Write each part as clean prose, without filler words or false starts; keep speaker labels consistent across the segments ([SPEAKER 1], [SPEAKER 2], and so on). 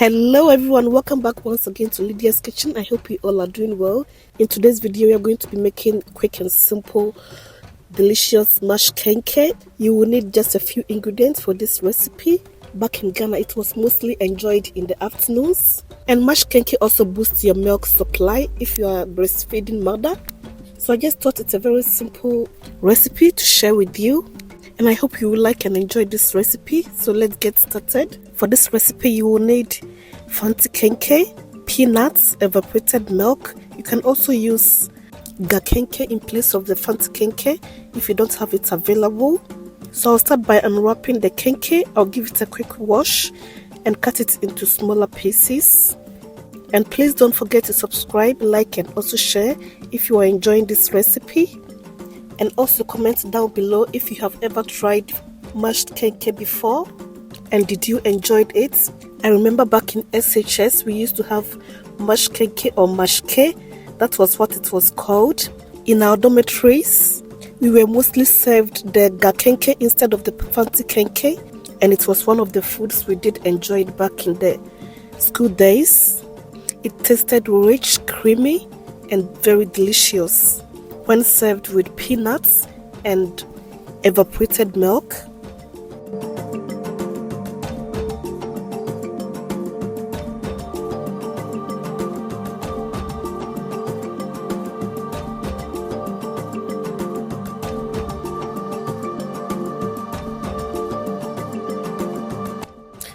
[SPEAKER 1] Hello everyone, welcome back once again to Lydia's Kitchen. I hope you all are doing well. In today's video we are going to be making quick and simple delicious Mashke-Rich. You will need just a few ingredients for this recipe. Back in Ghana it was mostly enjoyed in the afternoons, and Mashke-Rich also boosts your milk supply if you are a breastfeeding mother. So I just thought it's a very simple recipe to share with you, and I hope you will like and enjoy this recipe. So let's get started. For this recipe you will need Fante Kenkey, peanuts, evaporated milk. You can also use Kenkey in place of the Fante Kenkey if you don't have it available. So I'll start by unwrapping the Kenkey. I'll give it a quick wash and cut it into smaller pieces. And please don't forget to subscribe, like and also share if you are enjoying this recipe. And also comment down below if you have ever tried mashed Kenkey before, and did you enjoy it? I remember back in SHS we used to have mashed Kenkey or mashke. That was what it was called. In our dormitories we were mostly served the Kenkey instead of the Fante Kenkey, and it was one of the foods we did enjoy back in the school days. It tasted rich, creamy and very delicious when served with peanuts and evaporated milk.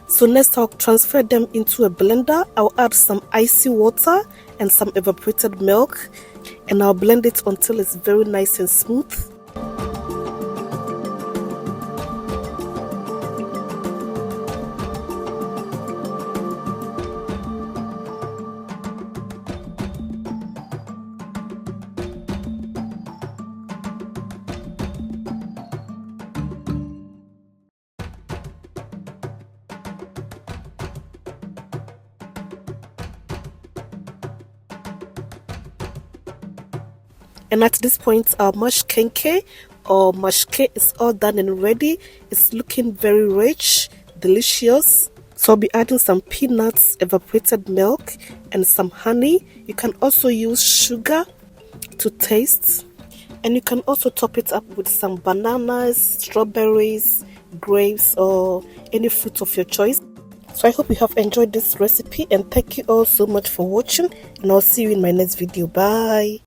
[SPEAKER 1] So next I'll transfer them into a blender. I'll add some icy water and some evaporated milk, and I'll blend it until it's very nice and smooth. And at this point our Mashke-Rich or mashke is all done and ready. It's looking very rich, delicious. So I'll be adding some peanuts, evaporated milk and some honey. You can also use sugar to taste, and you can also top it up with some bananas, strawberries, grapes or any fruit of your choice. So I hope you have enjoyed this recipe, and thank you all so much for watching, and I'll see you in my next video. Bye.